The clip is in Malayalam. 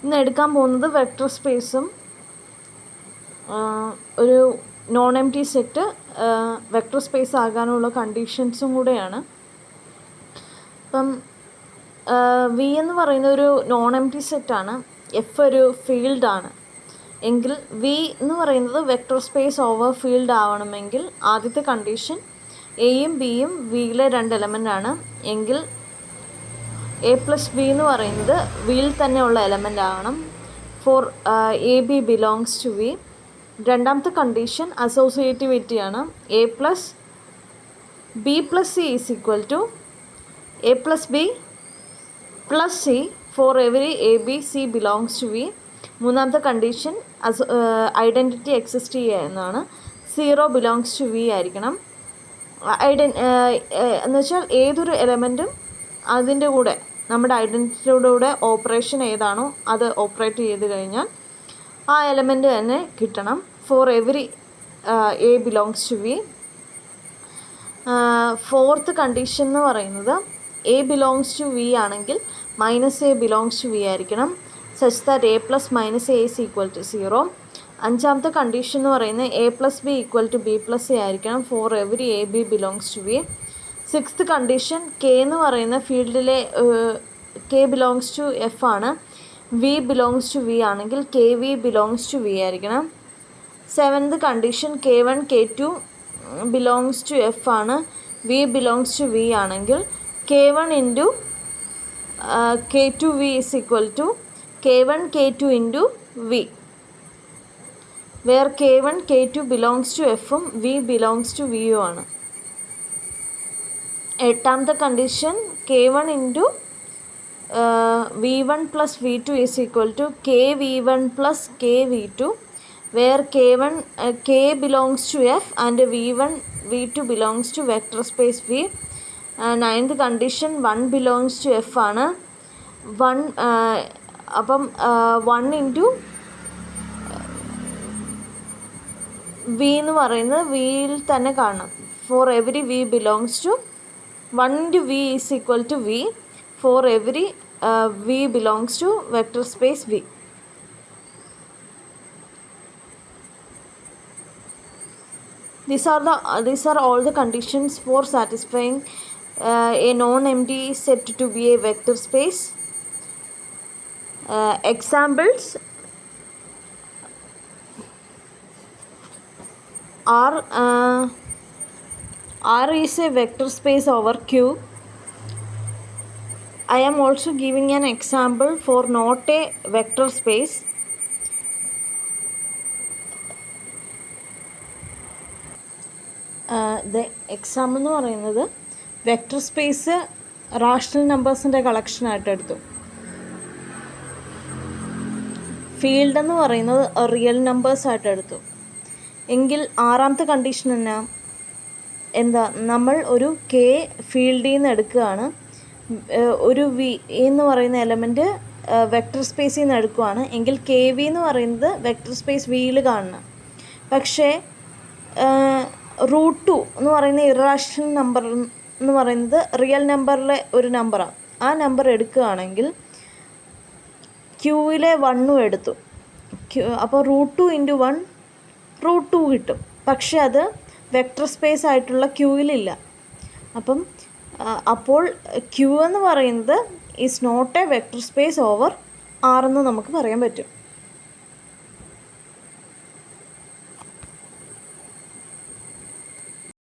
ഇന്ന് എടുക്കാൻ പോകുന്നത് വെക്റ്റർ സ്പേസും ഒരു non M T set vector space ആകാനുള്ള കണ്ടീഷൻസും കൂടെയാണ്. അപ്പം വി എന്ന് പറയുന്ന ഒരു നോൺ എം ടി സെറ്റാണ്, എഫ് ഒരു ഫീൽഡാണ് എങ്കിൽ വി എന്ന് പറയുന്നത് വെക്റ്റർ സ്പേസ് ഓവർ ഫീൽഡ് ആവണമെങ്കിൽ ആദ്യത്തെ കണ്ടീഷൻ എയും ബിയും വിയിലെ 2 എലമെൻ്റാണ് എങ്കിൽ എ പ്ലസ് ബി എന്ന് പറയുന്നത് വിയിൽ തന്നെയുള്ള എലമെൻ്റ് ആവണം for A B belongs to V. രണ്ടാമത്തെ കണ്ടീഷൻ അസോസിയേറ്റിവിറ്റിയാണ്. A plus B plus C is equal to A plus B plus C for every A B C belongs to V. മൂന്നാമത്തെ കണ്ടീഷൻ ഐഡൻറ്റിറ്റി എക്സിസ്റ്റ് ചെയ്യുന്നതാണ്. 0 ബിലോങ്സ് ടു വി ആയിരിക്കണം. എന്ന് വെച്ചാൽ ഏതൊരു എലമെൻറ്റും അതിൻ്റെ കൂടെ നമ്മുടെ ഐഡൻറ്റിറ്റിയുടെ കൂടെ ഓപ്പറേഷൻ ഏതാണോ അത് ഓപ്പറേറ്റ് ചെയ്ത് കഴിഞ്ഞാൽ ആ എലമെൻറ്റ് തന്നെ കിട്ടണം for every A belongs to V. Fourth condition എന്ന് പറയുന്നത് എ ബിലോങ്സ് ടു വി ആണെങ്കിൽ minus A belongs to V ആയിരിക്കണം such that A plus minus A is equal to 0. അഞ്ചാമത്തെ കണ്ടീഷൻ എന്ന് പറയുന്നത് A plus B equal to B plus A ആയിരിക്കണം for every A B belongs to V. Sixth condition K എന്ന് പറയുന്ന ഫീൽഡിലെ കെ ബിലോങ്സ് ടു എഫ് ആണ്. വി ബിലോങ്സ് ടു വി ആണെങ്കിൽ k v belongs to V ആയിരിക്കണം. Seventh condition k 1 k 2 belongs to F ആണ്. വി ബിലോങ്സ് ടു വി ആണെങ്കിൽ k 1 into k 2 v is equal to k 1 k 2 into v where k 1 k 2 belongs to എഫും വി ബിലോങ്സ് ടു വിയും ആണ്. എട്ടാമത്തെ condition k 1 into v 1 plus v 2 is equal to k v 1 plus k v 2 where K belongs to F and V 1 V 2 belongs to vector space V. Ninth condition 1 belongs to F ആണ്. അപ്പം 1 ഇൻറ്റു വി എന്ന് പറയുന്നത് വിയിൽ തന്നെ കാണണം for every V belongs to 1 into V is equal to V for every V belongs to vector space V. These are all the conditions for satisfying a non-empty set to be a vector space. Examples R is a vector space over Q. I am also giving an example for not a vector space. Example എന്ന് പറയുന്നത് വെക്റ്റർ സ്പേസ് റാഷണൽ നമ്പേഴ്സിൻ്റെ കളക്ഷനായിട്ട് എടുത്തു. ഫീൽഡ് എന്ന് പറയുന്നത് റിയൽ നമ്പേഴ്സായിട്ട് എടുത്തു എങ്കിൽ ആറാമത്തെ കണ്ടീഷൻ എന്താ നമ്മൾ ഒരു കെ ഫീൽഡിൽ നിന്ന് എടുക്കുകയാണ്. ഒരു വി എന്ന് പറയുന്ന എലമെൻറ്റ് വെക്റ്റർ സ്പേസിൽ നിന്ന് എടുക്കുകയാണ് എങ്കിൽ കെ വി എന്ന് പറയുന്നത് വെക്റ്റർ സ്പേസ് വിയിൽ കാണണം. പക്ഷേ √2 എന്ന് പറയുന്ന ഇറാഷണൽ നമ്പർ എന്ന് പറയുന്നത് റിയൽ നമ്പറിലെ ഒരു നമ്പറാണ്. ആ നമ്പർ എടുക്കുകയാണെങ്കിൽ ക്യൂവിലെ 1 എടുത്തു. അപ്പോൾ √2 ഇൻറ്റു 1 √2 കിട്ടും. പക്ഷെ അത് വെക്റ്റർ സ്പേസ് ആയിട്ടുള്ള ക്യൂവിലില്ല. അപ്പോൾ ക്യൂ എന്ന് പറയുന്നത് is not a vector space over R എന്ന് നമുക്ക് പറയാൻ പറ്റും.